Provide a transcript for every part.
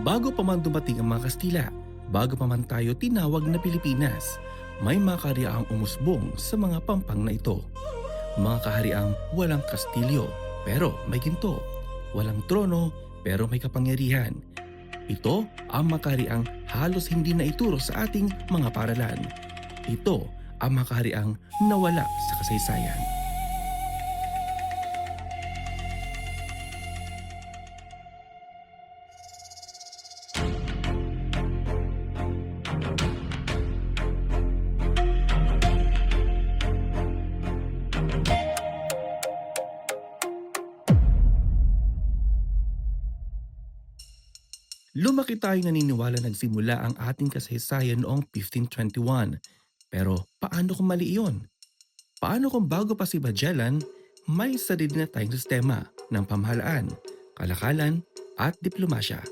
Bago pa man dumating ang mga Kastila, bago pa man tayo tinawag na Pilipinas, may mga kahariang umusbong sa mga pampang na ito. Mga kahariang walang kastilyo pero may ginto, walang trono pero may kapangyarihan. Ito ang mga kahariang halos hindi na ituro sa ating mga paralan. Ito ang mga kahariang nawala sa kasaysayan. Lumaki tayo naniniwala nagsimula ang ating kasaysayan noong 1521. Pero paano kung mali iyon? Paano kung bago pa si Magellan, may sarili na tayong sistema ng pamahalaan, kalakalan at diplomasya?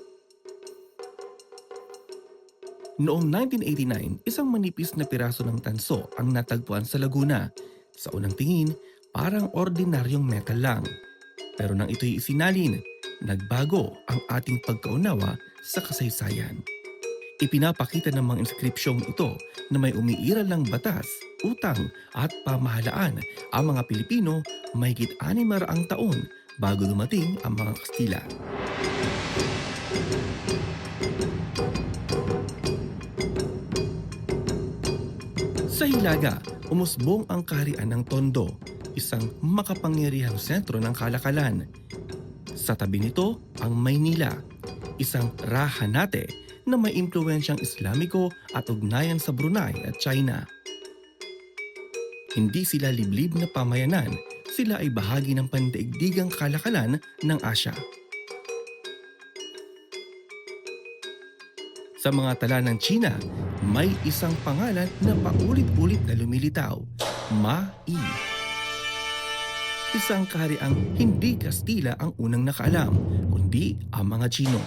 Noong 1989, isang manipis na piraso ng tanso ang natagpuan sa Laguna. Sa unang tingin, parang ordinaryong metal lang. Pero nang ito'y isinalin, nagbago ang ating pagkaunawa sa kasaysayan. Ipinapakita ng mga inskripsyong ito na may umiiral ng batas, utang at pamahalaan ang mga Pilipino mahigit 600 taon bago dumating ang mga Kastila. Sa Hilaga, umusbong ang kaharian ng Tondo, isang makapangyarihang sentro ng kalakalan. Sa tabi nito, ang Maynila, isang rahanate na may impluwensyang Islamiko at ugnayan sa Brunei at China. Hindi sila liblib na pamayanan, sila ay bahagi ng pandaigdigang kalakalan ng Asya. Sa mga tala ng China, may isang pangalan na paulit-ulit na lumilitaw, Ma-i. Isang kahariang hindi Kastila ang unang nakaalam, kundi ang mga Chino.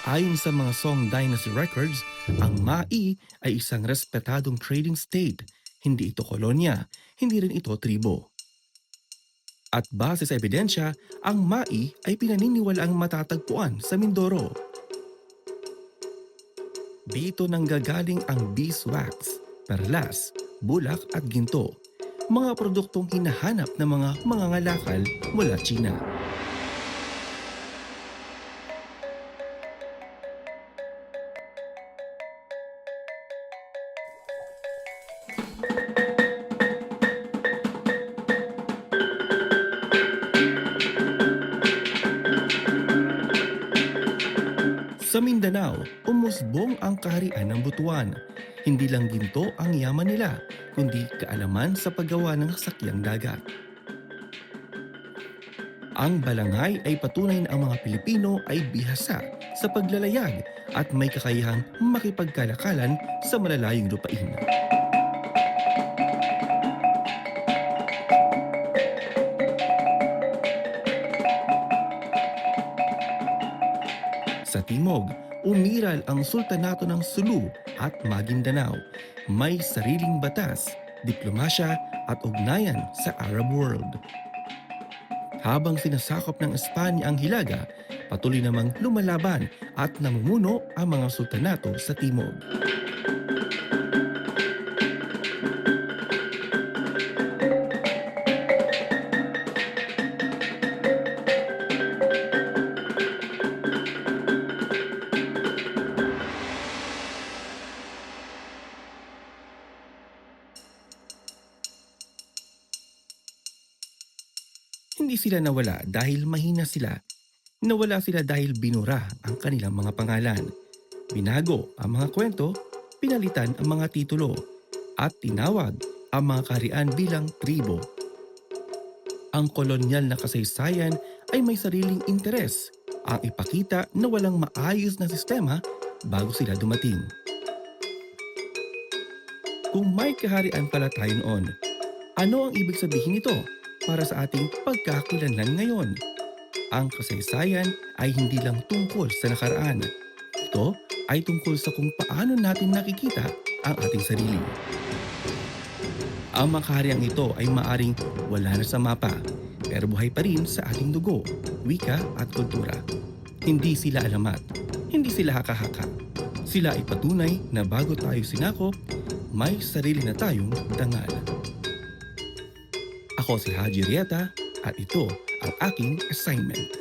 Ayon sa mga Song Dynasty records, ang Ma-i ay isang respetadong trading state. Hindi ito kolonya, hindi rin ito tribo. At base sa ebidensya, ang Ma-i ay pinaniniwalaang matatagpuan sa Mindoro. Dito nanggagaling ang beeswax, perlas, bulak at ginto, mga produktong hinahanap ng mga mangangalakal mula China. Sa Mindanao, umusbong ang kaharian ng Butuan. Hindi lang ginto ang yaman nila, kundi kaalaman sa paggawa ng sakyang dagat. Ang balangay ay patunay na ang mga Pilipino ay bihasa sa paglalayag at may kakayahang makipagkalakalan sa malalayong lupain. Sa timog, umiral ang Sultanato ng Sulu at Maguindanao. May sariling batas, diplomasya at ugnayan sa Arab world. Habang sinasakop ng Espanya ang Hilaga, patuloy namang lumalaban at namumuno ang mga sultanato sa timog. Hindi sila nawala dahil mahina sila. Nawala sila dahil binura ang kanilang mga pangalan. Binago ang mga kwento, pinalitan ang mga titulo, at tinawag ang mga kaharian bilang tribo. Ang kolonyal na kasaysayan ay may sariling interes, ang ipakita na walang maayos na sistema bago sila dumating. Kung may kaharian pala tayo noon, ano ang ibig sabihin nito para sa ating pagkakakilanlan ngayon? Ang kasaysayan ay hindi lang tungkol sa nakaraan. Ito ay tungkol sa kung paano natin nakikita ang ating sarili. Ang mga kahariang ito ay maaring wala na sa mapa, pero buhay pa rin sa ating dugo, wika at kultura. Hindi sila alamat, hindi sila haka-haka. Sila ay patunay na bago tayo sinakop, may sarili na tayong dangal. Ako si Haji Rieta at ito ang aking assignment.